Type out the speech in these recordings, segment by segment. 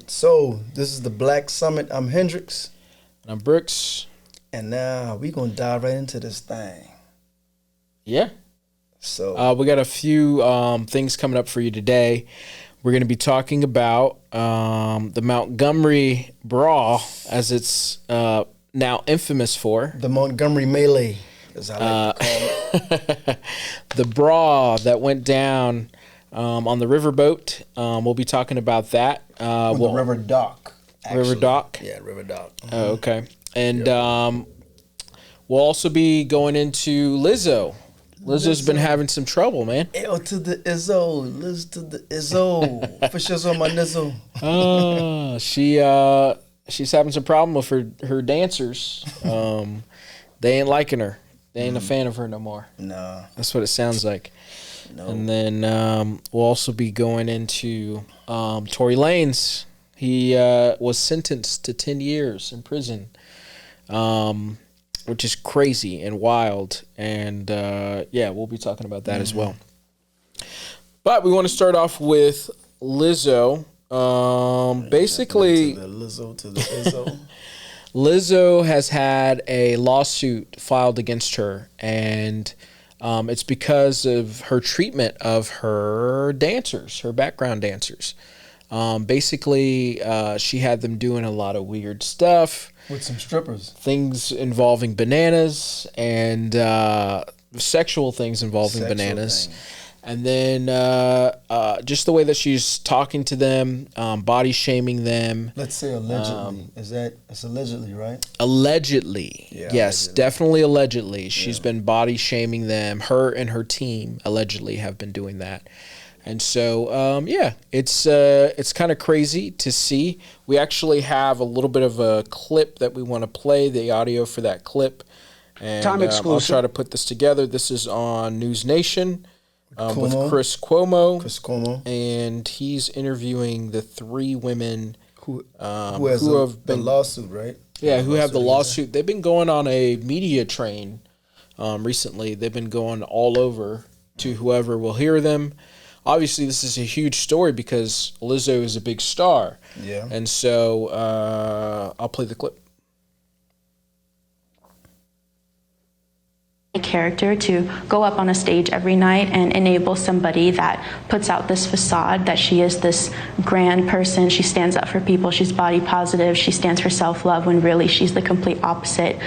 So this is the Black Summit. I'm Hendrix, I'm Brooks. and now we gonna dive right into this thing. Yeah. So We got a few things coming up for you today. We're going to be talking about the Montgomery brawl, as it's now infamous for. the Montgomery Melee, as I like to call it. The brawl that went down on the riverboat. We'll be talking about that. On the River Dock. River Dock? Yeah, River Dock. Oh, okay. And we'll also be going into Lizzo. Lizzo's been having some trouble, man. L to the Izzo, Liz to the Izzo. For sure on my nizzle. She's having some problem with her dancers. They ain't liking her. They ain't a fan of her no more. Nah. That's what it sounds like. No. And then we'll also be going into Tory Lanez. He was sentenced to 10 years in prison, which is crazy and wild. And we'll be talking about that as well. But we want to start off with Lizzo. Basically, To the Lizzo to the Izzo. Lizzo has had a lawsuit filed against her, and it's because of her treatment of her dancers, her background dancers. Basically, she had them doing a lot of weird stuff. With some strippers. Things involving bananas and sexual things involving bananas. Things. And then just the way that she's talking to them, body shaming them. Let's say allegedly. It's allegedly, right? Allegedly. Yeah, Yes, allegedly. definitely allegedly. She's been body shaming them. Her and her team allegedly have been doing that. And so, it's kind of crazy to see. We actually have a little bit of a clip that we want to play, the audio for that clip. And Time I'll exclusive. try to put this together. This is on News Nation with Cuomo. Chris Cuomo. Chris Como. And he's interviewing the three women Who has who the, have been lawsuit, right? who have the against lawsuit. They've been going on a media train recently. They've been going all over to whoever will hear them. Obviously, this is a huge story because Lizzo is a big star. Yeah. And so I'll play the clip. Character to go up on a stage every night and enable somebody that puts out this facade that she is this grand person. She stands up for people. She's body positive. She stands for self-love when really she's the complete opposite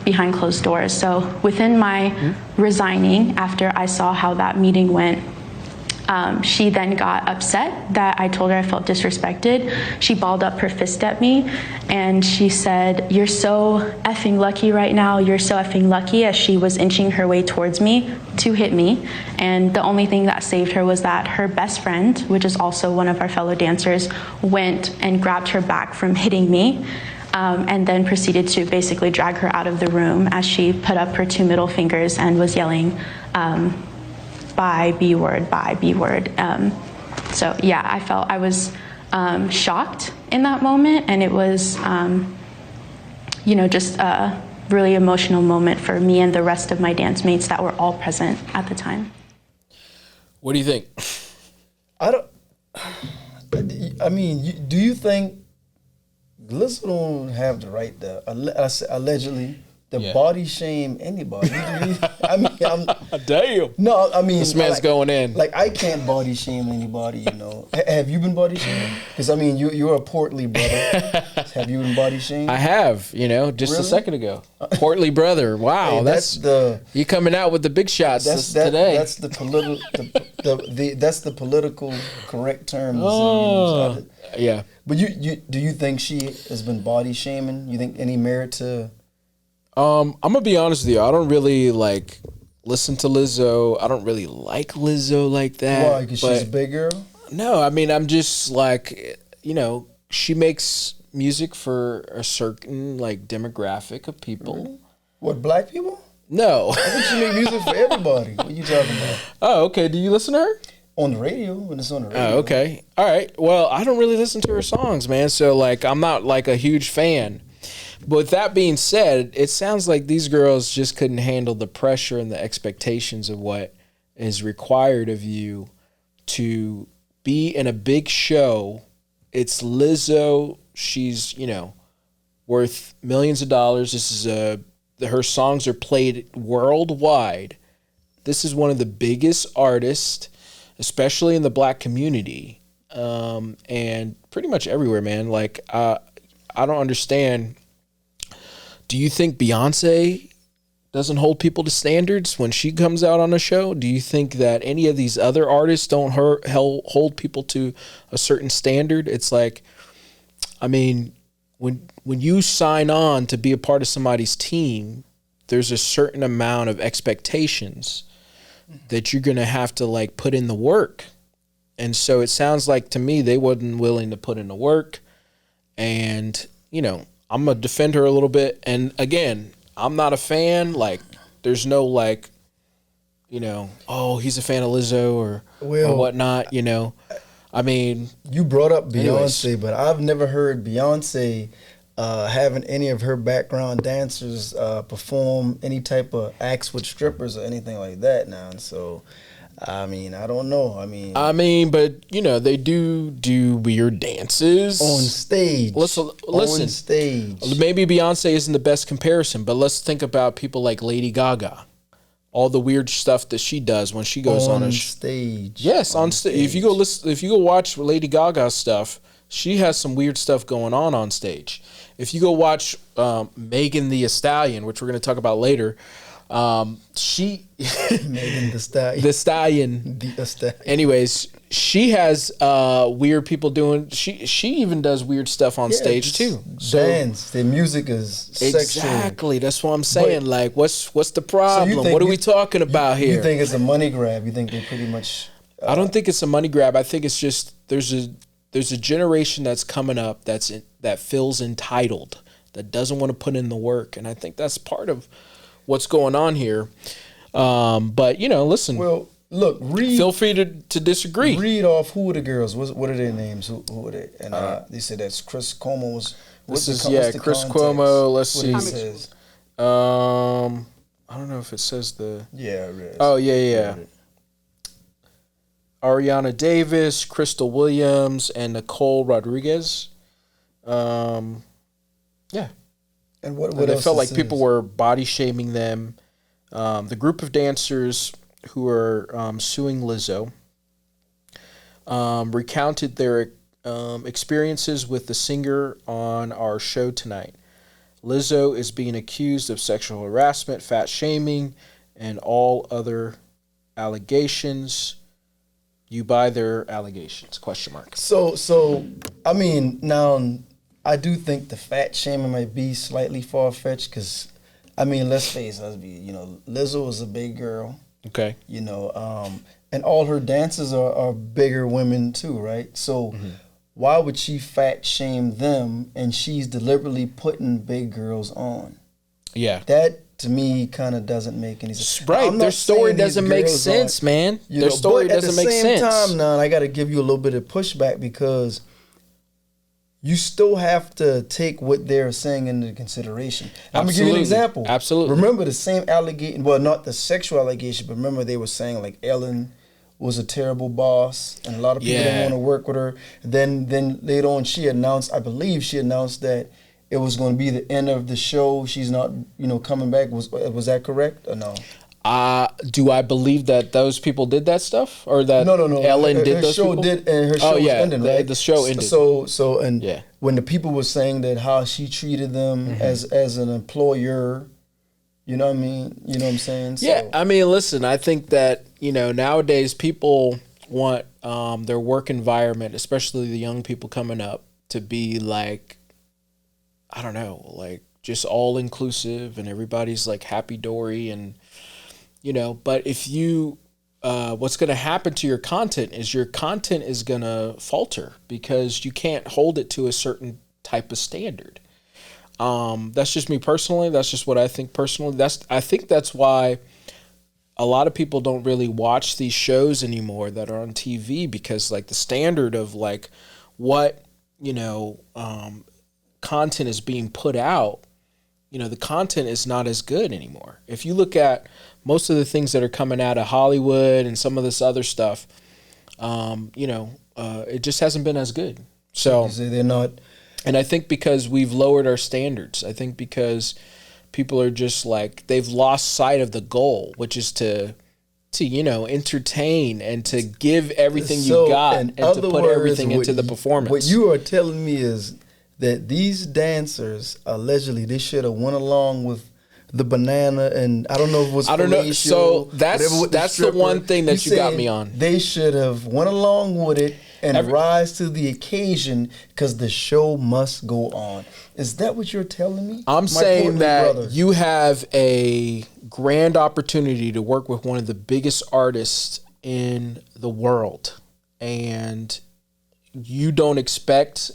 behind closed doors. So within my resigning, after I saw how that meeting went, she then got upset that I told her I felt disrespected. She balled up her fist at me and she said, "You're so effing lucky right now. You're so effing lucky," as she was inching her way towards me to hit me. And the only thing that saved her was that her best friend, which is also one of our fellow dancers, went and grabbed her back from hitting me. And then proceeded to basically drag her out of the room as she put up her two middle fingers and was yelling, "Bye, B word, bye, B word." So yeah, I was shocked in that moment, and it was, just a really emotional moment for me and the rest of my dance mates that were all present at the time. What do you think? Do you think Lizzo don't have the right to allegedly body shame anybody? Damn. No, I mean, This man's going in. Like, I can't body shame anybody, you know. Have you been body shamed? Because, I mean, you're a portly brother. Have you been body shamed? I have, just Really? a second ago. Portly brother. Wow, Hey, you coming out with the big shots today. That's the that's the political correct term. Oh, yeah. But do you think she has been body shaming? You think any merit to? I'm gonna be honest with you. I don't really listen to Lizzo. I don't really like Lizzo like that. Why? Because she's a big girl? No, I mean, I'm just she makes music for a certain demographic of people. Really? What, black people? No. I think she make music for everybody. What are you talking about? Oh, okay. Do you listen to her? On the radio, when it's on the radio. Oh, okay. All right. Well, I don't really listen to her songs, man. So I'm not a huge fan. But with that being said, it sounds like these girls just couldn't handle the pressure and the expectations of what is required of you to be in a big show it's Lizzo. She's, worth millions of dollars. This is her songs are played worldwide. This is one of the biggest artists, especially in the black community, and pretty much everywhere, man. Like, I don't understand. Do you think Beyonce doesn't hold people to standards when she comes out on a show? Do you think that any of these other artists don't hold people to a certain standard? It's like, I mean, when you sign on to be a part of somebody's team, there's a certain amount of expectations that you're going to have to like put in the work. And so it sounds like to me they wasn't willing to put in the work. And, I'm going to defend her a little bit. And again, I'm not a fan. Like, there's no like, oh, he's a fan of Lizzo or whatnot, I mean, you brought up Beyonce, anyways. but I've never heard Beyonce having any of her background dancers perform any type of acts with strippers or anything like that now. And so, I mean, I don't know. I mean, but they do weird dances on stage. Listen, on stage. Maybe Beyonce isn't the best comparison, but let's think about people like Lady Gaga. All the weird stuff that she does when she goes on a stage. Yes, on stage. If you go watch Lady Gaga's stuff, she has some weird stuff going on stage. If you go watch Megan Thee Stallion, which we're going to talk about later, she Megan Thee Stallion. The Stallion. Anyways, she has weird people doing. She even does weird stuff on stage too. Dance. The music is exactly. Sexual. That's what I'm saying. But, like, what's the problem? What are we talking about here? You think it's a money grab? You think they pretty much? I don't think it's a money grab. I think it's just there's a generation that's coming up that feels entitled, that doesn't want to put in the work, and I think that's part of what's going on here. But listen. Well, look, feel free to disagree. Read off who are the girls. What are their names? Who are they? And they said that's Chris Cuomo's. Chris Cuomo. Let's see. What it says. I don't know if it says the. Yeah, I read. Oh yeah. Ariana Davis, Crystal Williams, and Nicole Rodriguez. Yeah. And what and else it felt like says? people were body shaming them. The group of dancers who are suing Lizzo recounted their experiences with the singer on our show tonight. Lizzo is being accused of sexual harassment, fat shaming, and all other allegations. You buy their allegations? ? So I mean, now I do think the fat shaming might be slightly far fetched because, I mean, let's face it, Lizzo is a big girl. Okay. And all her dancers are bigger women too, right? So why would she fat shame them? And she's deliberately putting big girls on. Yeah. That to me kind of doesn't make any sense. Right. Their story doesn't make sense, man. Their story doesn't make sense. At the same time, now I got to give you a little bit of pushback because you still have to take what they're saying into consideration. I'm going to give you an example. Absolutely. Remember the same allegation, well, not the sexual allegation, but remember they were saying like Ellen was a terrible boss and a lot of people didn't want to work with her. Then later on I believe she announced that it was going to be the end of the show. She's not, coming back. Was that correct or no? Do I believe that those people did that stuff, or that no. Ellen did those people? Her show was ending, right? The show ended. So when the people were saying that how she treated them as an employer, you know what I mean? You know what I'm saying? Yeah, I mean, listen, I think that nowadays people want their work environment, especially the young people coming up, to be like, I don't know, like just all inclusive and everybody's like happy dory and. But if you, what's going to happen to your content is going to falter because you can't hold it to a certain type of standard. That's just me personally. That's just what I think personally. I think that's why a lot of people don't really watch these shows anymore that are on TV because like the standard of like what, content is being put out, the content is not as good anymore. If you look at most of the things that are coming out of Hollywood and some of this other stuff, it just hasn't been as good. So you say they're not. And I think because we've lowered our standards. I think because people are just like, they've lost sight of the goal, which is to entertain and to give everything you got and to put everything into the performance. What you are telling me is that these dancers, allegedly, they should have went along with the banana, and I don't know if it was. I don't know. So that's the one thing that you got me on. They should have went along with it and rise to the occasion because the show must go on. Is that what you're telling me? I'm saying that you have a grand opportunity to work with one of the biggest artists in the world, and you don't expect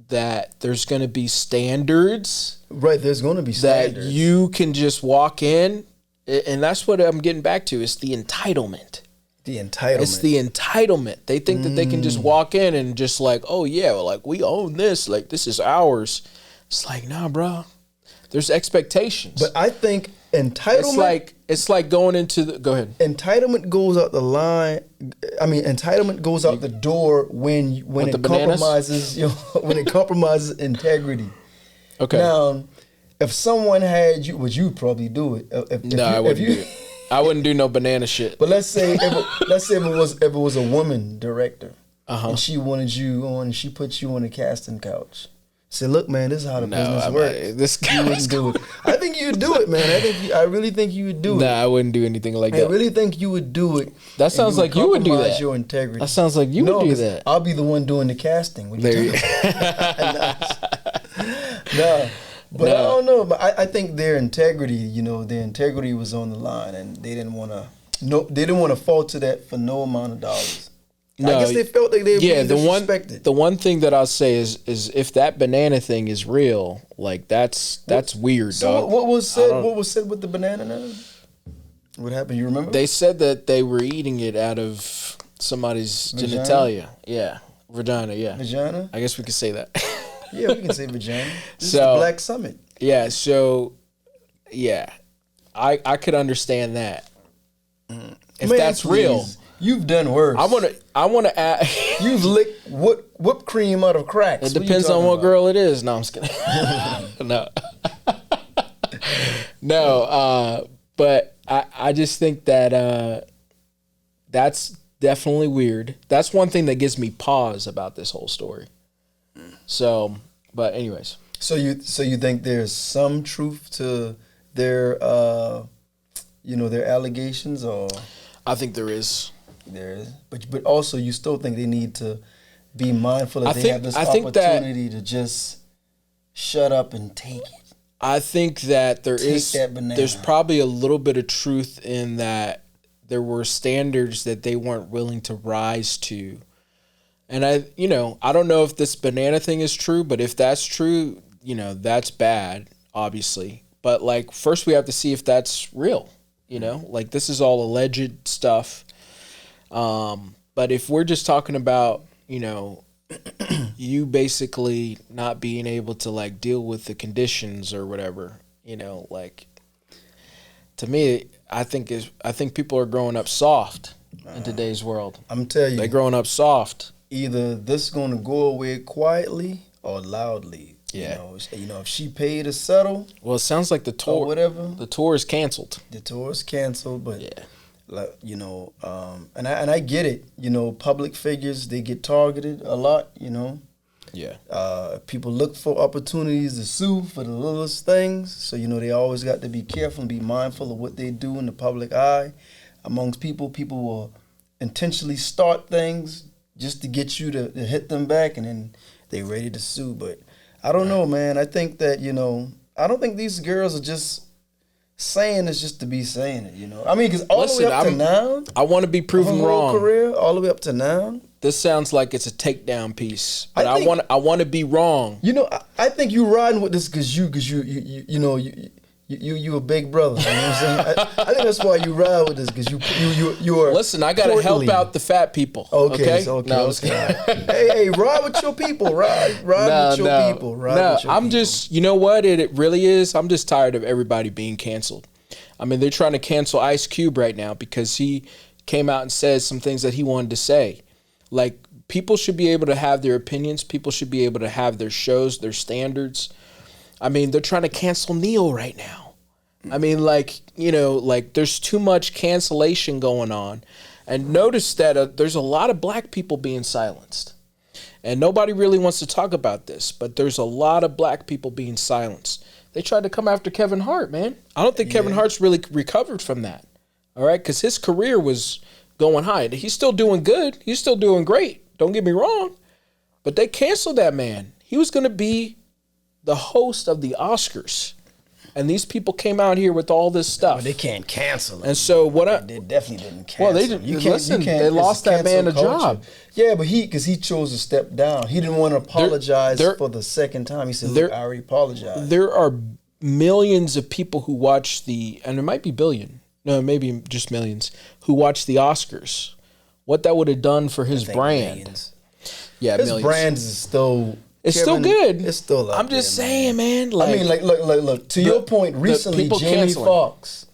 that there's going to be standards. Right, there's going to be standards. That you can just walk in, and that's what I'm getting back to. It's the entitlement. It's the entitlement. They think that they can just walk in and just like, oh yeah, well, like we own this, like this is ours. It's like, nah, bro. There's expectations. But I think entitlement. It's like going into the. Go ahead. Entitlement goes out the line. I mean, entitlement goes out the door when it compromises. When it compromises integrity. Okay. Now, if someone had you, would you probably do it? I wouldn't do it. I wouldn't do no banana shit. But let's say if it was a woman director, and she wanted you on, and she put you on the casting couch. Say, look, man, this is how the business works. This guy wouldn't do it. I think you'd do it, man. I really think you would do it. Nah, I wouldn't do anything like that. I really think you would do it. That sounds like you would do that. Your integrity. That sounds like you would do that. I'll be the one doing the casting. What you No, but I don't know. But I think their integrity, their integrity was on the line, and they didn't want to. No, they didn't want to falter that for no amount of dollars. No, I guess they felt like they were being disrespected. The one thing that I'll say is if that banana thing is real, like that's weird, so dog. What was said with the banana now? What happened? You remember? They said that they were eating it out of somebody's genitalia. Yeah, vagina. Yeah, vagina. I guess we could say that. Yeah, we can say vagina. This is the Black Summit. Yeah. So, yeah, I could understand that if that's real. You've done worse. I wanna add. You've licked whipped cream out of cracks. It depends on what girl it is. No, I'm just kidding. No. But I just think that that's definitely weird. That's one thing that gives me pause about this whole story. So, but anyways. So you think there's some truth to their their allegations, or? I think there is. There is, but also you still think they need to be mindful that they have this opportunity to just shut up and take it. I think that there's probably a little bit of truth in that there were standards that they weren't willing to rise to. And I don't know if this banana thing is true, but if that's true, that's bad, obviously. But like first we have to see if that's real, like this is all alleged stuff. But if we're just talking about, you basically not being able to like deal with the conditions or whatever, like to me, I think people are growing up soft in today's world. I'm telling you, they're growing up soft. Either this is going to go away quietly or loudly. Yeah. If she paid to settle. Well, it sounds like the tour, whatever. The tour is canceled. The tour is canceled, but yeah. Like, and I get it. Public figures, they get targeted a lot. Yeah. People look for opportunities to sue for the littlest things. So they always got to be careful and be mindful of what they do in the public eye. Amongst people will intentionally start things just to get you to hit them back, and then they're ready to sue. But I don't know, man. I think that I don't think these girls are just saying this just to be saying it, I mean, because all the way up to now, I want to be proven wrong. Career, all the way up to now, this sounds like it's a takedown pice, but I want to be wrong. I think you riding with this because you a big brother. You know what I'm saying? I think that's why you ride with this because you are. Listen, I gotta help out the fat people. Okay. No, hey, ride with your people. Ride with your people. I'm just, you know what? It really is. I'm just tired of everybody being canceled. I mean, they're trying to cancel Ice Cube right now because he came out and said some things that he wanted to say. Like, people should be able to have their opinions. People should be able to have their shows, their standards. I mean, they're trying to cancel Neil right now. I mean, like, you know, like there's too much cancellation going on. And notice that there's a lot of black people being silenced. And nobody really wants to talk about this, but there's a lot of black people being silenced. They tried to come after Kevin Hart, man. I don't think Kevin Hart's really recovered from that. All right, because his career was going high. He's still doing good. He's still doing great. Don't get me wrong. But they canceled that man. He was going to be the host of the Oscars. And these people came out here with all this stuff. Well, they can't cancel it. And so they definitely didn't cancel. Well, they didn't. Listen, they lost that man a job. Yeah, but because he chose to step down. He didn't want to apologize for the second time. He said, "Look, I already apologized." There are millions of people who watch and it might be billion. No, maybe just millions who watch the Oscars. What that would have done for his brand. Millions. Yeah, his millions. brand is still. It's still good. It's still up I'm just saying, man. Like, I mean, like, look. To your point, recently, Jamie Foxx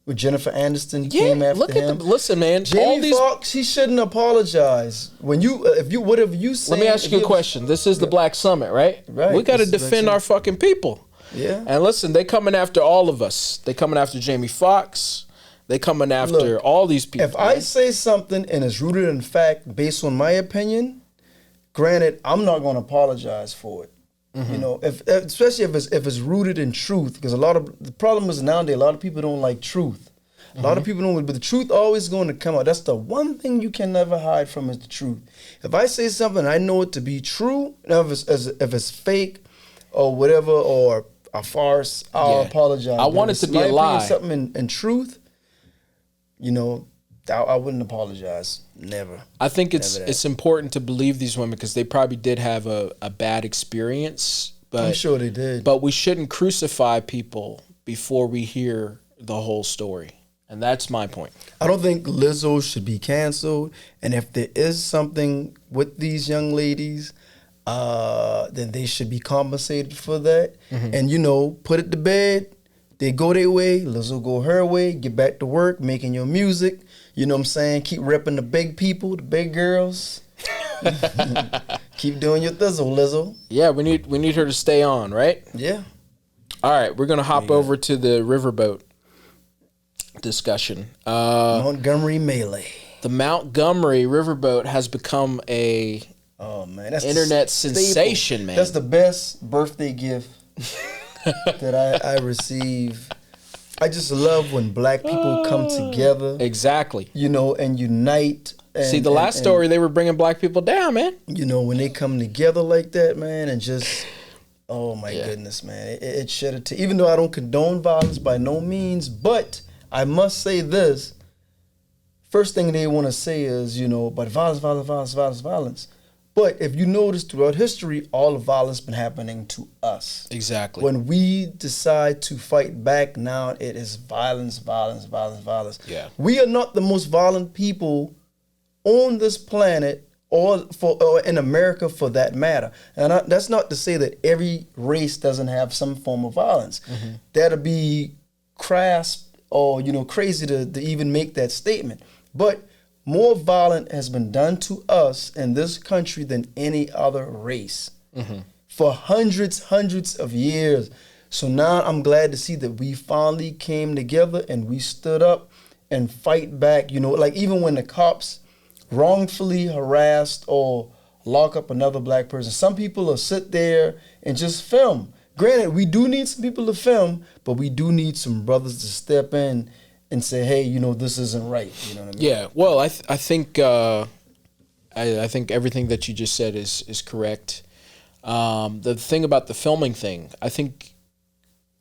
with Jennifer Aniston came after him. Listen, man. Jamie Foxx, he shouldn't apologize. Whatever you say. Let me ask you a question. This is the Black Summit, right? Right. We got to defend our fucking people. Yeah. And listen, they coming after all of us. They coming after Jamie Foxx. They coming after all these people. If I say something and it's rooted in fact, based on my opinion. Granted, I'm not going to apologize for it. Mm-hmm. You know, especially if it's rooted in truth, because the problem is nowadays a lot of people don't like truth. A lot of people don't, but the truth always going to come out. That's the one thing you can never hide from is the truth. If I say something, I know it to be true. Now, if it's fake or whatever or a farce, I'll apologize. I want it to be a lie. Something in truth, you know. I wouldn't apologize. Never. I think it's important to believe these women because they probably did have a bad experience. But I'm sure they did. But we shouldn't crucify people before we hear the whole story. And that's my point. I don't think Lizzo should be canceled. And if there is something with these young ladies, then they should be compensated for that. Mm-hmm. And, you know, put it to bed. They go their way. Lizzo go her way. Get back to work, making your music. You know what I'm saying? Keep repping the big people, the big girls. Keep doing your thizzle, Lizzo. Yeah, we need her to stay on, right? Yeah. All right, we're going to hop over to the riverboat discussion. Montgomery Melee. The Montgomery Riverboat has become a that's internet sensation, man. That's the best birthday gift that I receive. I just love when black people come together. Exactly. You know, and unite. See, the last story, they were bringing black people down, man. You know, when they come together like that, man, and just, oh my goodness, man. It should have, even though I don't condone violence by no means, but I must say this. First thing they want to say is, you know, but violence. But if you notice throughout history, all the violence been happening to us. Exactly. When we decide to fight back, now it is violence. Yeah. We are not the most violent people on this planet or in America for that matter. And that's not to say that every race doesn't have some form of violence. Mm-hmm. That'd be crass or, you know, crazy to even make that statement. But more violence has been done to us in this country than any other race for hundreds of years. So now I'm glad to see that we finally came together and we stood up and fight back. You know, like even when the cops wrongfully harassed or lock up another black person, some people will sit there and just film. Granted, we do need some people to film, but we do need some brothers to step in and say, hey, you know, this isn't right. You know what I mean? Yeah. Well, I think I think everything that you just said is correct. The thing about the filming thing, I think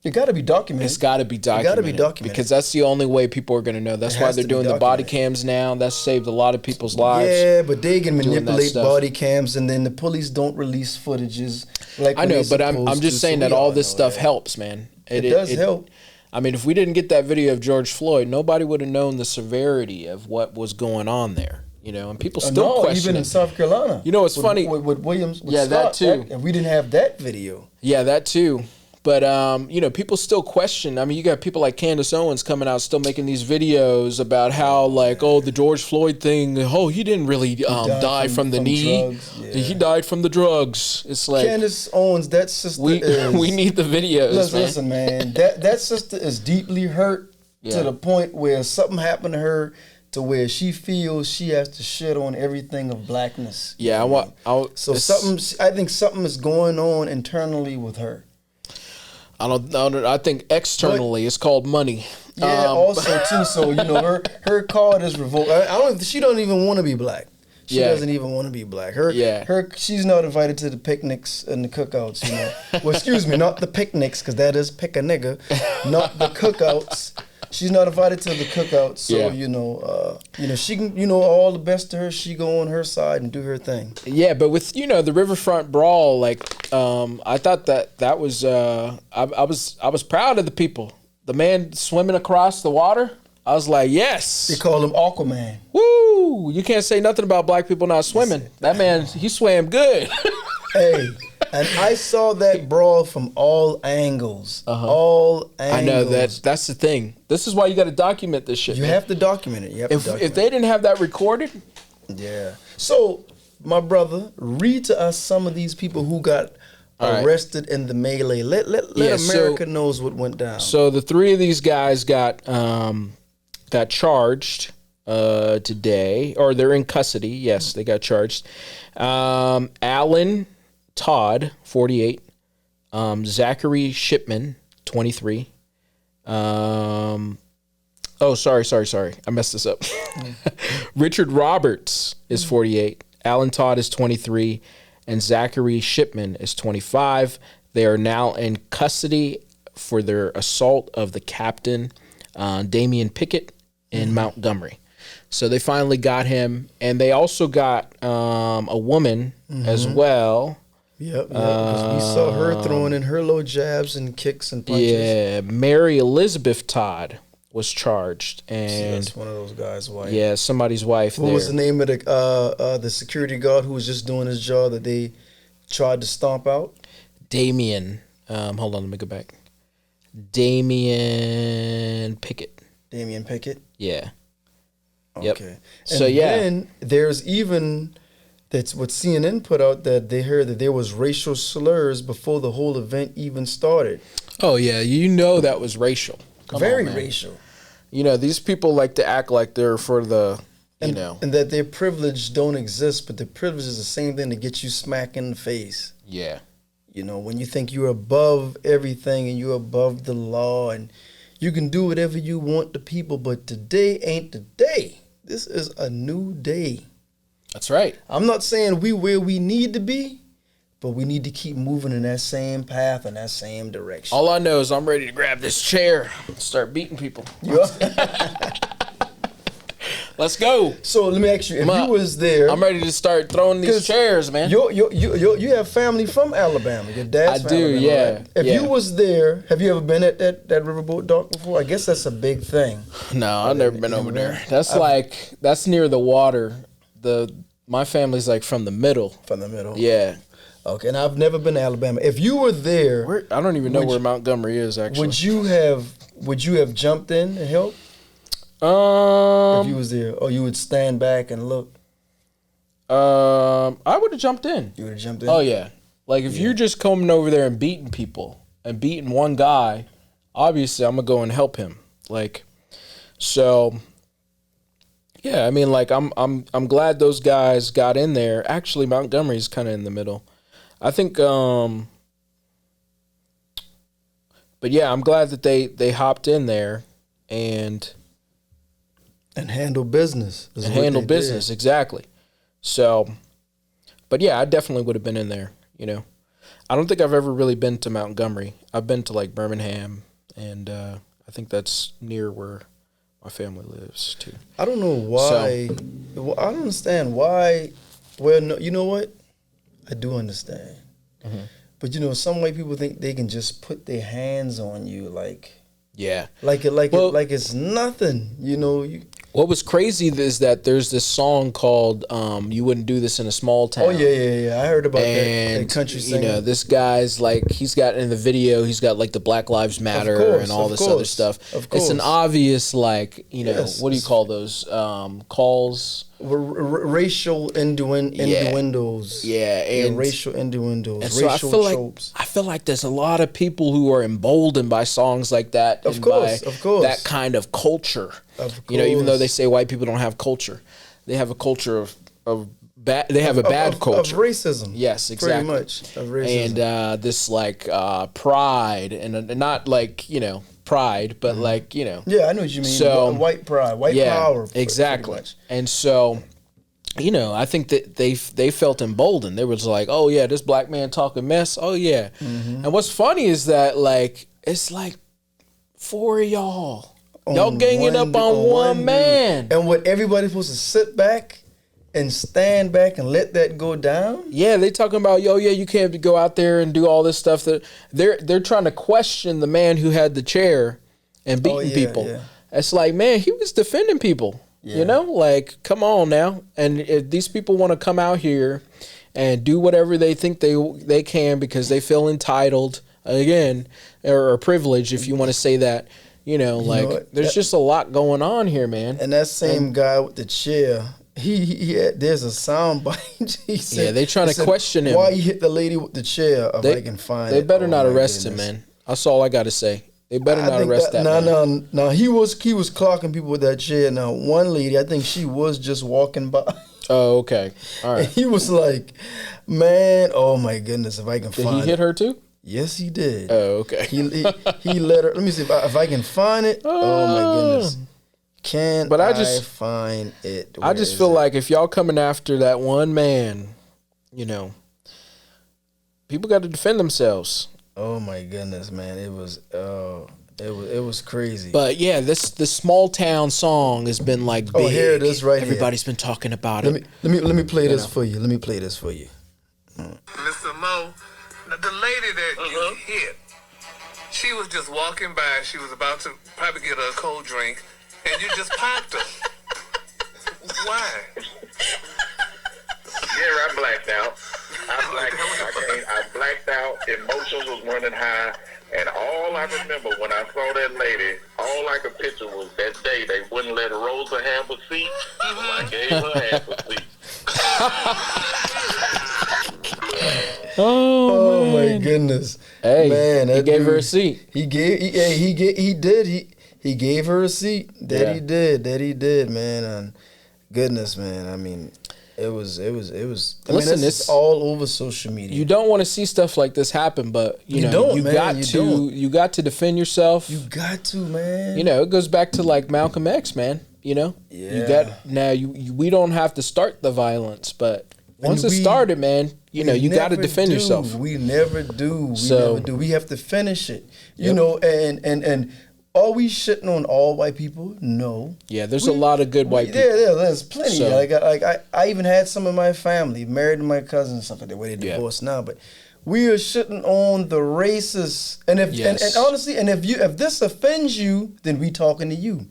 it got to be documented. It's got to be documented. It got to be documented because that's the only way people are going to know. That's why they're doing the body cams now. That's saved a lot of people's lives. Yeah, but they can manipulate body cams, and then the police don't release footages. Like I know, but I'm just saying that all this stuff helps, man. It does help. I mean, if we didn't get that video of George Floyd, nobody would have known the severity of what was going on there. You know, and people still question even it. In South Carolina. You know, it's funny. With Williams, with yeah, Scott, that too. And we didn't have that video. Yeah, that too. But, you know, people still question. I mean, you got people like Candace Owens coming out still making these videos about how, like, oh, the George Floyd thing, oh, he didn't really die from the knee. Yeah. He died from the drugs. It's like... Candace Owens, that sister we need the videos, listen, man. That sister is deeply hurt to the point where something happened to her to where she feels she has to shit on everything of blackness. Yeah, I think something is going on internally with her. I think externally it's called money. Yeah, also too. So you know her card is revoked. She don't even want to be black. She doesn't even want to be black. She's not invited to the picnics and the cookouts. You know, well, excuse me, not the picnics because that is pick a nigga, not the cookouts. She's not invited to the cookouts, so you know she can, you know, all the best to her. She go on her side and do her thing. Yeah, but with the Riverfront brawl, like I thought that was I was proud of the people. The man swimming across the water, I was like, yes. They call him Aquaman. Woo! You can't say nothing about black people not swimming. That man, he swam good. Hey. And I saw that brawl from all angles. All angles. I know that's the thing. This is why you got to document this shit. You have to document it. If they didn't have that recorded, So, my brother, read to us some of these people who got arrested in the melee. Let America knows what went down. So the 3 of these guys got charged today, or they're in custody. Yes, they got charged. Alan Todd, 48. Zachary Shipman, 23. Sorry. I messed this up. Richard Roberts is 48. Alan Todd is 23. And Zachary Shipman is 25. They are now in custody for their assault of the captain, Damian Pickett, in Montgomery. So they finally got him. And they also got a woman as well. Yep, because we saw her throwing in her little jabs and kicks and punches. Yeah, Mary Elizabeth Todd was charged, and that's one of those guys' wife. Yeah, somebody's wife. What was the name of the security guard who was just doing his job that they tried to stomp out? Damian. Hold on, let me go back. Damian Pickett. Damian Pickett. Yeah. Okay. Yep. And so then there's even. That's what CNN put out, that they heard that there was racial slurs before the whole event even started. Oh, yeah. You know that was racial. Very racial. You know, these people like to act like they're for the, and that their privilege don't exist, but the privilege is the same thing to get you smack in the face. Yeah. You know, when you think you're above everything and you're above the law and you can do whatever you want to people, but today ain't the day. This is a new day. That's right. I'm not saying we where we need to be, but we need to keep moving in that same path and that same direction. All I know is I'm ready to grab this chair and start beating people. Let's go. So let me ask you, if you was there, I'm ready to start throwing these chairs, man. You have family from Alabama. Your dad's from Alabama, yeah. Right? If you was there, have you ever been at that riverboat dock before? I guess that's a big thing. No, I've never been over there. That's near the water. My family's like from the middle. From the middle? Yeah. Okay, and I've never been to Alabama. If you were there... I don't even know where Montgomery is, actually. Would you have jumped in and helped? If you was there, or you would stand back and look? I would have jumped in. You would have jumped in? Oh, yeah. Like, if you're just coming over there and beating people, and beating one guy, obviously I'm going to go and help him. Like, so... Yeah, I mean, like, I'm glad those guys got in there. Actually, Montgomery's kind of in the middle. I think, but yeah, I'm glad that they hopped in there and handled business. Exactly. So, but yeah, I definitely would have been in there, you know. I don't think I've ever really been to Montgomery. I've been to, like, Birmingham, and I think that's near where my family lives too. I don't know why. I don't understand why. Well, no, you know what? I do understand. Mm-hmm. But you know, some white people think they can just put their hands on you, like yeah, like it's nothing. You know. What was crazy is that there's this song called "You Wouldn't Do This in a Small Town." Oh yeah. I heard about that country singer. You know, this guy's like, he's got in the video, he's got like the Black Lives Matter and all this other stuff. Of course, it's an obvious like, you know, yes. What do you call those calls? Racial innuendos. And racial innuendos. And so racial tropes. I feel like there's a lot of people who are emboldened by songs like that. Of course. That kind of culture. You know, even though they say white people don't have culture, they have a culture of bad. They have a bad culture of racism. Yes, exactly. Pretty much of racism. And this like pride, and not like, you know, pride, but like, you know. Yeah, I know what you mean. So white pride, white power. Exactly. And so, you know, I think that they felt emboldened. They was like, oh yeah, this black man talking mess. Oh yeah. And what's funny is that like it's like 4 of y'all. Y'all ganging up on one man. And what, everybody's supposed to sit back and stand back and let that go down? Yeah, they talking about, yo, yeah, you can't go out there and do all this stuff. That they're trying to question the man who had the chair and beating people. Yeah. It's like, man, he was defending people. Yeah. You know, like, come on now. And if these people want to come out here and do whatever they think they can because they feel entitled, again, or privileged, if you want to say that. You know, like, there's just a lot going on here, man. And that same guy with the chair, he had, there's a sound bite. He said, yeah, they trying to question him. Why you hit the lady with the chair? If I can find they it. better not arrest him, man. That's all I got to say. They better not arrest that man. No, he was clocking people with that chair. Now, one lady, I think she was just walking by. Oh, okay. All right. And he was like, man, oh my goodness, if I can find it. Did he hit her too? Yes, he did. Oh, okay. He let her. Let me see if I can find it. Oh my goodness. But I find it? I just feel like if y'all coming after that one man, you know, people got to defend themselves. Oh my goodness, man! It was crazy. But yeah, the small town song has been like big. Oh, here it is, right here. Everybody's been talking about it. Let me play this for you. Let me play this for you. Mr. Mo, the lady that you hit, she was just walking by. She was about to probably get a cold drink, and you just popped her. Why? Yeah, I blacked out. I blacked out. Emotions was running high. And all I remember when I saw that lady, all I could picture was that day they wouldn't let Rosa have a seat. So I gave her half a seat. Oh my goodness. Hey, man, he gave her a seat. He gave her a seat. He did, man. And goodness, man. I mean, it was. Listen, it's all over social media. You don't want to see stuff like this happen, but you got to defend yourself. You got to, man. You know, it goes back to like Malcolm X, man. You know, we don't have to start the violence, but once it started, man, you got to defend yourself. We never do. We have to finish it. You know, and. Are we shitting on all white people? No. Yeah, there's a lot of good white people. Yeah, there's plenty. So, I even had some of my family, married to my cousins and stuff like that, where they divorced now. But we are shitting on the racists. And and honestly, if this offends you, then we talking to you.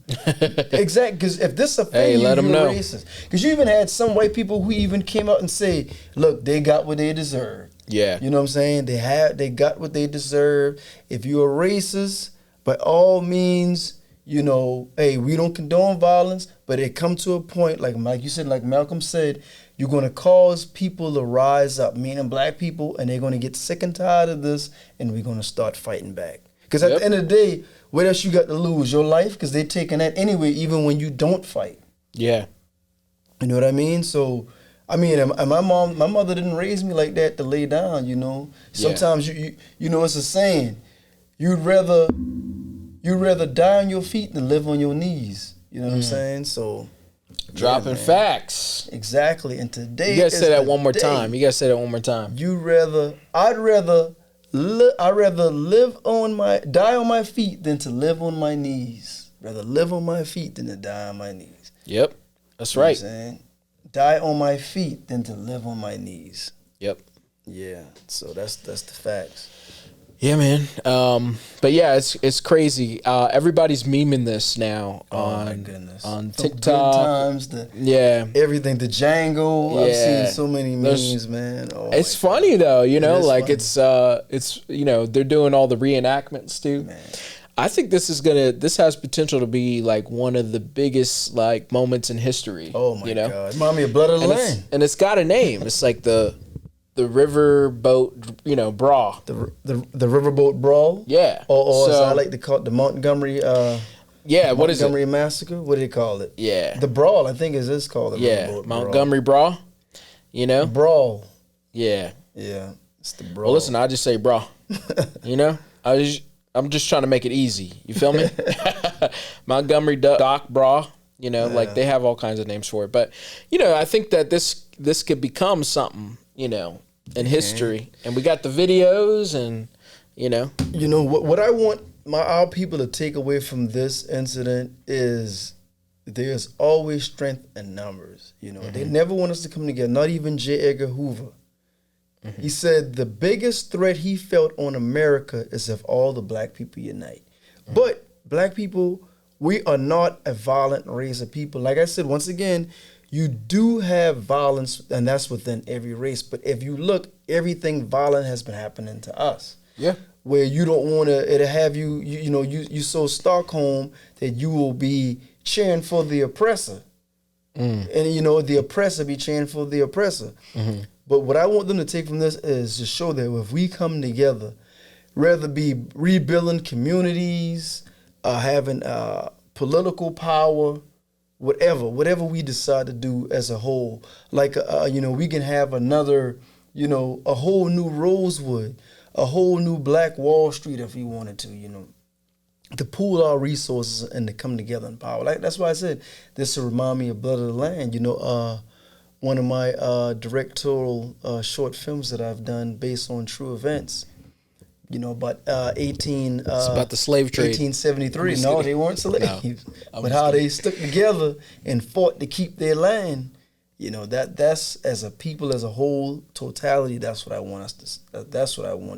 Exactly. Because if this offends you, you're racist. Because you even had some white people who even came out and say, look, they got what they deserve. Yeah. You know what I'm saying? They got what they deserve. If you're a racist, by all means, hey, we don't condone violence, but it come to a point, like you said, like Malcolm said, you're going to cause people to rise up, meaning black people, and they're going to get sick and tired of this, and we're going to start fighting back. Because at the end of the day, what else you got to lose? Your life? Because they're taking that anyway, even when you don't fight. Yeah. You know what I mean? So, I mean, and my mother didn't raise me like that to lay down, Sometimes, you it's a saying, you'd rather die on your feet than live on your knees. You know what I'm saying? So, dropping facts. Exactly. And today, you gotta say that one more time. I'd rather die on my feet than to live on my knees. Rather live on my feet than to die on my knees. Yep, that's right. You know what I'm saying? Die on my feet than to live on my knees. Yep. Yeah. So that's the facts. Yeah, man. But yeah, it's crazy. Everybody's memeing this now on From TikTok. Good times to everything to Django. Yeah. I've seen so many memes, man. It's funny though, you know, like funny. it's you know, they're doing all the reenactments too. Man. I think this has potential to be like one of the biggest like moments in history. Oh my God. Remind me of Blood of the Land. And it's got a name. It's like the riverboat, you know, brawl. The riverboat brawl? Yeah. Or as I like to call it, the Montgomery what is it? Montgomery Massacre? What do they call it? Yeah. The brawl, I think is called the riverboat Montgomery brawl. You know? Brawl. Yeah. Yeah. It's the brawl. Well, listen, I just say brawl. You know? I'm just trying to make it easy. You feel me? Montgomery Dock Brawl. You know, like they have all kinds of names for it. But, you know, I think that this could become something, you know, in history. And we got the videos and, you know. You know, what I want our people to take away from this incident is there's always strength in numbers. You know, they never want us to come together, not even J. Edgar Hoover. He said the biggest threat he felt on America is if all the black people unite. But black people, we are not a violent race of people. Like I said, once again, you do have violence, and that's within every race. But if you look, everything violent has been happening to us. Yeah. Where you don't want to, it'll have you so Stockholm that you will be cheering for the oppressor. And, you know, the oppressor be cheering for the oppressor. But what I want them to take from this is to show that if we come together, rather be rebuilding communities, having political power, whatever we decide to do as a whole, like, you know, we can have another, you know, a whole new Rosewood, a whole new Black Wall Street if we wanted to, you know, to pool our resources and to come together in power. Like, that's why I said this will remind me of Blood of the Land, you know, one of my directorial short films that I've done based on true events. You know, about it's about the slave trade. 1873. No, they weren't slaves. No, but how they stuck together and fought to keep their land. You know, that's as a people, as a whole, totality. That's what I want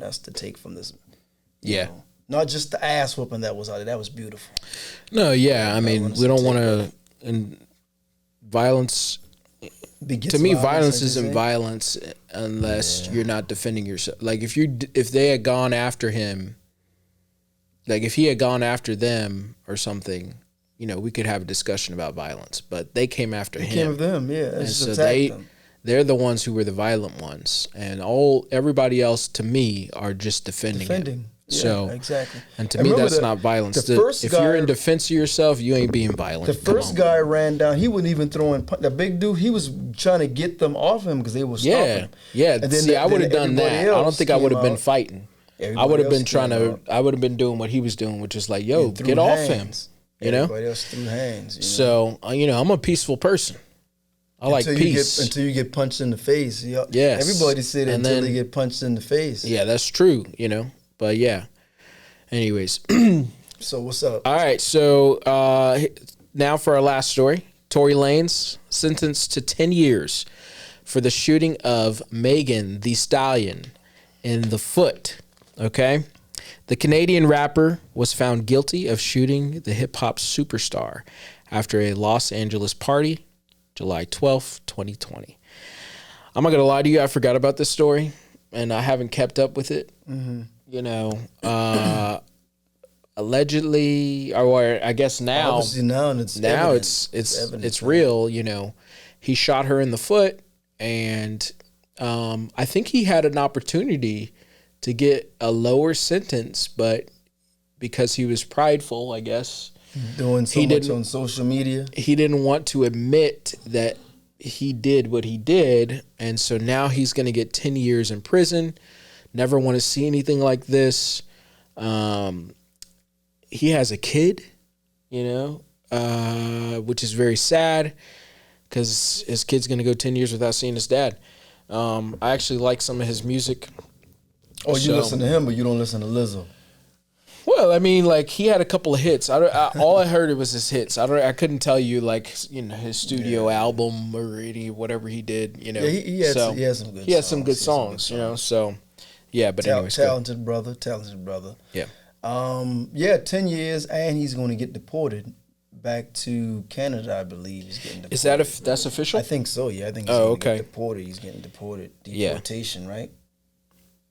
us to take from this. Yeah. Know? Not just the ass whooping that was out there. That was beautiful. No, yeah. I mean, we don't want to. And violence. To me, violence isn't violence unless you're not defending yourself. Like if they had gone after him, like if he had gone after them or something, you know, we could have a discussion about violence. But they came after him. Came after them, yeah. And so they're the ones who were the violent ones, and everybody else to me are just defending. Yeah, so exactly. And to me, that's not violence. If you're in defense of yourself, you ain't being violent. The first guy ran down. He wasn't even throwing. The big dude, he was trying to get them off him because they were stopping him. Yeah. And then I would have done that. I don't think I would have been fighting. I would have been I would have been doing what he was doing, which is like, yo, get off him. You know. Everybody else threw hands. You know? So you know, I'm a peaceful person. I like peace. Until you get punched in the face. Yes. Everybody said until they get punched in the face. Yeah, that's true. You know. But yeah. Anyways. So what's up? All right. So now for our last story. Tory Lanez sentenced to 10 years for the shooting of Megan Thee Stallion in the foot. Okay. The Canadian rapper was found guilty of shooting the hip-hop superstar after a Los Angeles party, July 12th, 2020. I'm not going to lie to you. I forgot about this story, and I haven't kept up with it. Mm-hmm. You know, allegedly, or I guess now, obviously now it's real. You know, he shot her in the foot, and I think he had an opportunity to get a lower sentence, but because he was prideful, I guess, doing so much on social media, he didn't want to admit that he did what he did, and so now he's going to get 10 years in prison. Never want to see anything like this. He has a kid, you know, which is very sad because his kid's going to go 10 years without seeing his dad. I actually like some of his music. Oh, you listen to him, but you don't listen to Lizzo. Well, I mean, like he had a couple of hits. All I heard was his hits. I couldn't tell you like his studio album or whatever he did. You know, yeah, he had some good. He had some good songs. You know, so Yeah, but anyways, talented brother. Yeah. 10 years, and he's going to get deported back to Canada, I believe. He's getting deported. Is that that's official? I think so. Yeah, I think he's going to get deported. He's getting deported. Deportation, right?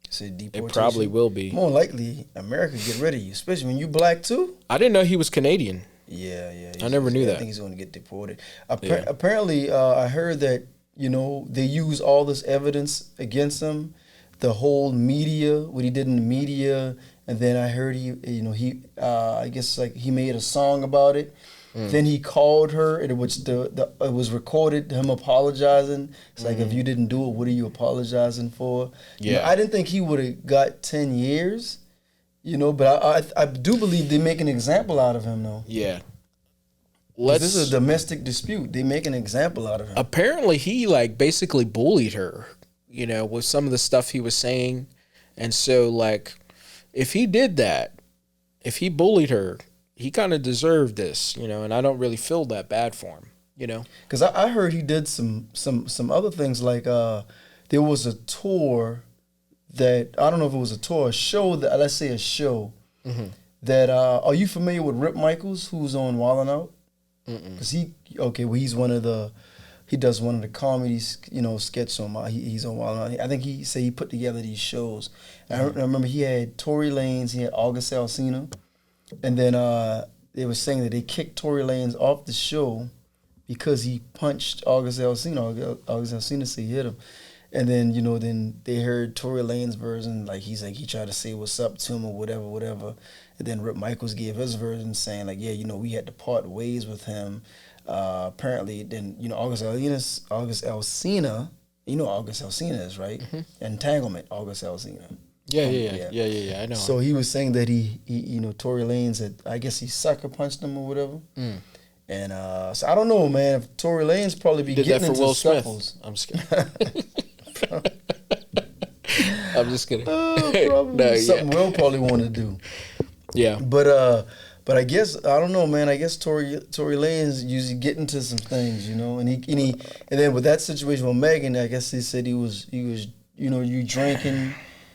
Say deportation. It probably will be. More likely, America get rid of you, especially when you black too. I didn't know he was Canadian. Yeah. I never knew that. I think he's going to get deported. Apparently, I heard that they use all this evidence against him. The whole media, what he did in the media, and then I heard I guess like he made a song about it. Then he called her, it was recorded, him apologizing. It's like, if you didn't do it, what are you apologizing for? Yeah. I didn't think he would have got 10 years, but I do believe they make an example out of him, though. Yeah. This is a domestic dispute. They make an example out of him. Apparently, he basically bullied her, with some of the stuff he was saying. And so, if he did that, if he bullied her, he kind of deserved this, and I don't really feel that bad for him, Because I heard he did some other things, like there was a tour that, I don't know if it was a tour, a show, let's say a show, that, are you familiar with Rip Michaels, who's on Wildin' Out? Because he's he does one of the comedies, sketch on he's on Wildin' Out. I think he put together these shows. And I remember he had Tory Lanez, he had August Alsina. And then they were saying that they kicked Tory Lanez off the show because he punched August Alsina. August Alsina said he hit him. And then, then they heard Tory Lanez's version, he's like, he tried to say what's up to him or whatever. And then Rip Michaels gave his version saying, we had to part ways with him. Apparently, then, August Alsina, August Alsina is, right? Entanglement, August Alsina. Yeah, I know. So he was saying that he Tory Lanez had, I guess he sucker punched him or whatever. And so I don't know, man. If Tory Lanez probably be did getting that for into Will scuffles. Smith. I'm just kidding. I'm just kidding. Probably something Will probably want to do. Yeah, but I guess I don't know, man. I guess Tory Lanez usually get into some things, and then with that situation with Megan, I guess he said he was you drinking.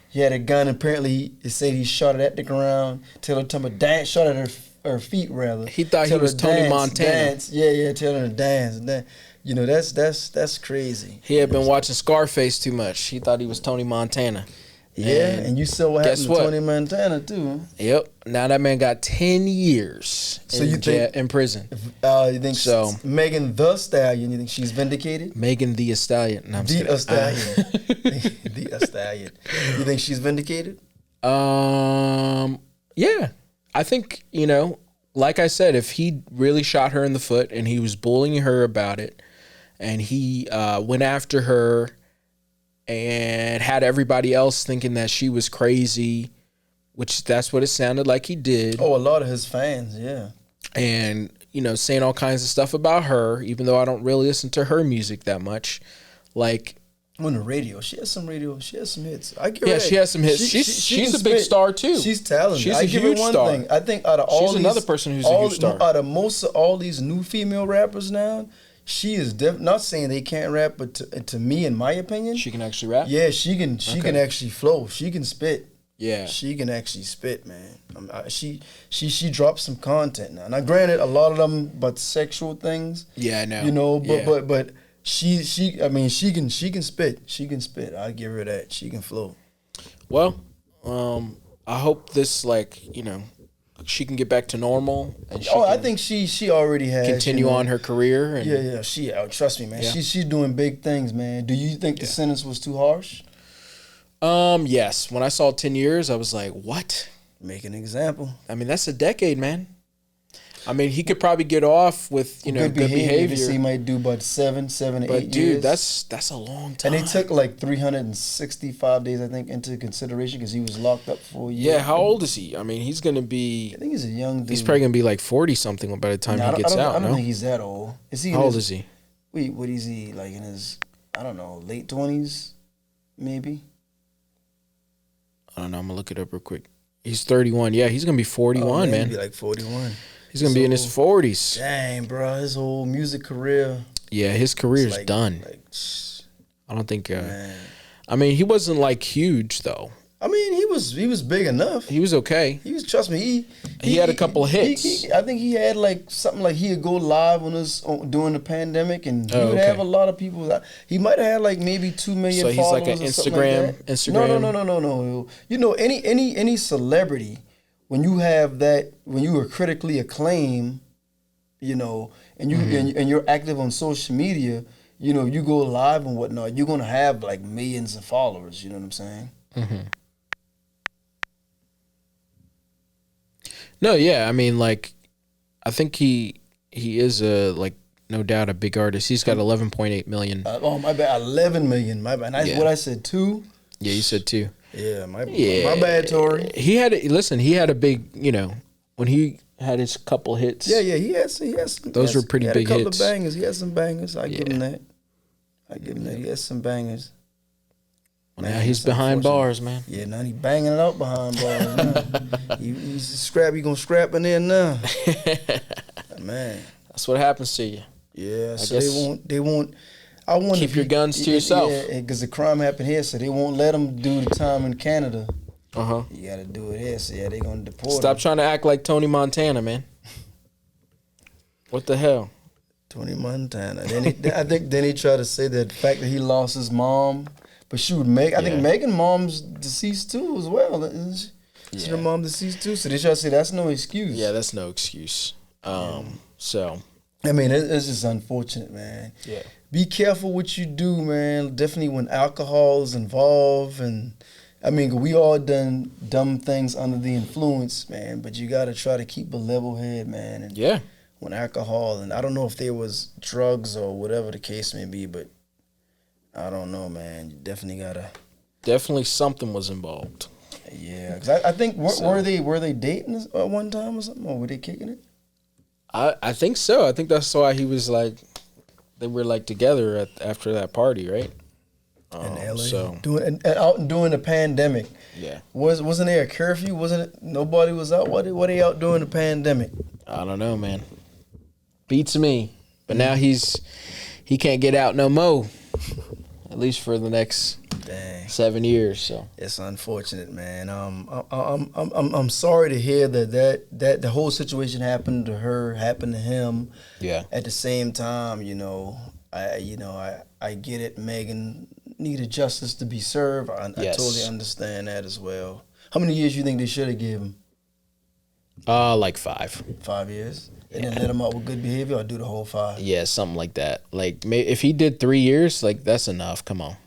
He had a gun. Apparently, he said he shot it at the ground. Tell her to dance. Shot at her feet rather. He thought he was Tony Montana. Dance. Yeah. Tell her to dance. And then, that's crazy. He had been watching Scarface too much. He thought he was Tony Montana. Yeah, and you saw what happened to Tony Montana too. Yep. Now that man got 10 years in prison. You think so? Megan Thee Stallion, you think she's vindicated? Megan Thee Stallion. No, I'm just kidding. Stallion. The Stallion. You think she's vindicated? Yeah. I think, like I said, if he really shot her in the foot and he was bullying her about it and he went after her and had everybody else thinking that she was crazy, which that's what it sounded like he did. Oh, a lot of his fans, yeah. And, saying all kinds of stuff about her, even though I don't really listen to her music that much. On the radio. She has some hits. She has some hits. She's a big star, too. She's talented. She's a huge star. Thing. I think out of all she's another person who's a huge star. Out of most of all these new female rappers now, she is not saying they can't rap, but to me, in my opinion, she can actually rap. Yeah, she can actually flow. She can spit. Yeah, she can actually spit, man. She drops some content now. Now, granted, a lot of them but sexual things. Yeah, I know. But she can spit. She can spit. I give her that. She can flow. Well, I hope this she can get back to normal. And I think she already has. Continue on her career. And Yeah. Trust me, man. Yeah. She's doing big things, man. Do you think the sentence was too harsh? Yes. When I saw 10 years, I was like, what? Make an example. I mean, that's a decade, man. I mean, he could probably get off with good behavior. He might do about 7 to 8 years. But dude, that's a long time. And they took 365 days, I think, into consideration because he was locked up for a year. Yeah, how old is he? I mean, he's gonna be. I think he's a young dude. He's probably gonna be 40-something by the time he gets out. I don't think he's that old. How old is he? Wait, what is he in his? I don't know, late 20s, maybe. I don't know. I'm gonna look it up real quick. He's 31. Yeah, he's gonna be 41, man. He'll be 41. He's gonna be in his 40s. Dang, bro, his whole music career. Yeah, his career's done. I don't think. I mean, he wasn't huge though. I mean, he was big enough. He was okay. He was, trust me, he had a couple of hits. I think he had like something like he'd go live during the pandemic, and he would have a lot of people. He might have had like maybe 2 million. So he's like an Instagram. No. You know, any celebrity, when you have that, when you are critically acclaimed, you know, and and you're active on social media, you know, you go live and whatnot, you're gonna have like millions of followers. You know what I'm saying? Mm-hmm. No, yeah, I mean, like, I think he is no doubt a big artist. He's got 11.8 million. My bad, 11 million. My bad. What I said 2. Yeah, you said 2. Yeah, my bad, Tory. He had a big, you know, when he had his couple hits. Yeah, he has some. Those were pretty big hits. He had a couple of bangers. He had some bangers. I give him that. He has some bangers. Man, now he's behind bars, man. Yeah, now he banging it out behind bars. He's scrap. He gonna scrap in there now. Man, that's what happens to you. Yeah, so they won't. I want keep your guns to yourself. Yeah, because the crime happened here, so they won't let him do the time in Canada. You got to do it here, so yeah, they gonna deport him. Stop trying to act like Tony Montana, man. What the hell? Tony Montana. I think he tried to say that the fact that he lost his mom. But shoot, I think Megan's mom's deceased too as well, isn't she? Yeah. Her mom deceased too, so they try to say that's no excuse. Yeah, that's no excuse. So, I mean, it's just unfortunate, man. Yeah. Be careful what you do, man. Definitely when alcohol is involved, and I mean, we all done dumb things under the influence, man. But you gotta try to keep a level head, man. And when alcohol, and I don't know if there was drugs or whatever the case may be, but I don't know, man. You definitely gotta. Definitely something was involved. Yeah, because I think were they dating at one time or something, or were they kicking it? I think so. I think that's why he was like, they were like together after that party, right? In LA, so out during the pandemic. Yeah, wasn't there a curfew? Wasn't it? Nobody was out. What they out during the pandemic? I don't know, man. Beats me, but now he can't get out no more. At least for the next 7 years. So it's unfortunate, man. I'm sorry to hear that the whole situation happened to her, happened to him. Yeah. At the same time, I get it. Megan needed justice to be served. I totally understand that as well. How many years you think they should have given him? Like 5. 5 years. And then let him out with good behavior, or do the whole 5? Yeah, something like that. Like, if he did 3 years, like, that's enough. Come on.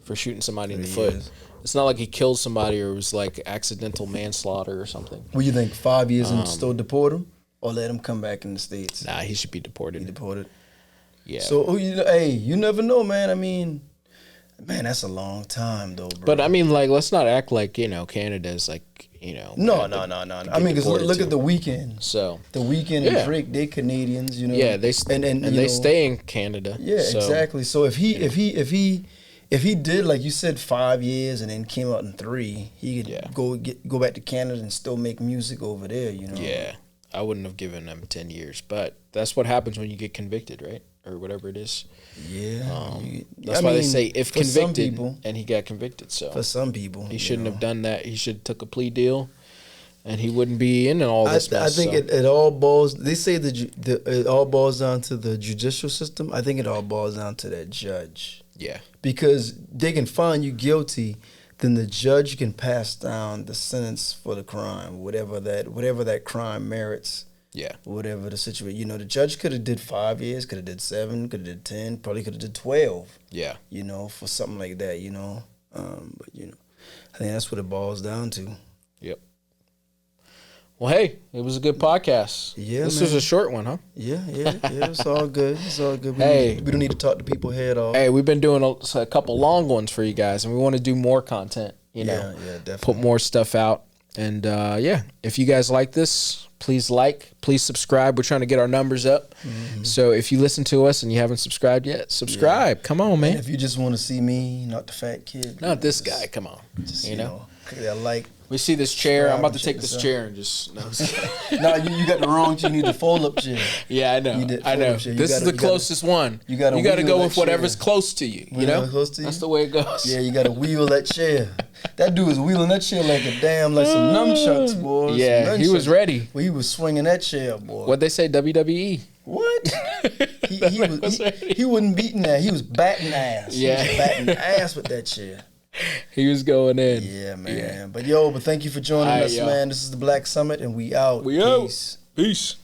For shooting somebody in the foot. It's not like he killed somebody or it was like accidental manslaughter or something. What do you think, 5 years and still deport him? Or let him come back in the States? Nah, he should be deported. Yeah. So, you never know, man. I mean, man, that's a long time, though, bro. But, I mean, like, let's not act like, Canada's like, No. I mean, because look at The Weeknd. So The Weeknd and Drake, they Canadians, Yeah, they stay in Canada. Yeah, exactly. So if he did, like you said, 5 years and then came out in 3, he could go back to Canada and still make music over there. Yeah, I wouldn't have given him 10 years, but that's what happens when you get convicted, right? Or whatever it is. Yeah. That's why they say if convicted, and he got convicted. So for some people, he shouldn't have done that. He should have took a plea deal, and he wouldn't be in all this mess. I think it all boils. They say it all boils down to the judicial system. I think it all boils down to that judge. Yeah. Because they can find you guilty, then the judge can pass down the sentence for the crime, whatever that crime merits. Yeah. Whatever the situation. The judge could have did 5 years, could have did 7, could have did 10, probably could have did 12. Yeah. For something like that, But, I think that's what it boils down to. Yep. Well, hey, it was a good podcast. Yeah, This was a short one, huh? Yeah. It's all good. We don't need to talk to people head off. Hey, we've been doing a couple long ones for you guys, and we want to do more content, Yeah, definitely. Put more stuff out. And, if you guys like this, please subscribe. We're trying to get our numbers up. Mm-hmm. So if you listen to us and you haven't subscribed yet, subscribe. Yeah. Come on, man. And if you just want to see me, not the fat kid. Not this guy. Come on. Just, Yeah, like. We see this chair. I'm about to take this chair and just. No, no, you got the wrong chair. You need the fold up chair. Yeah, I know. This is the closest one. You got to go with whatever's close to you. You know, close to you? That's the way it goes. Yeah, you got to wheel that chair. That dude was wheeling that chair like some nunchucks, boy. Yeah, he was ready. Well, he was swinging that chair, boy. What'd they say? WWE. What? He wasn't beating that. He was batting ass. Yeah, he was batting ass with that chair. He was going in. Yeah, man. Yeah. But thank you for joining us, man. This is the Black Summit, and we out. Peace.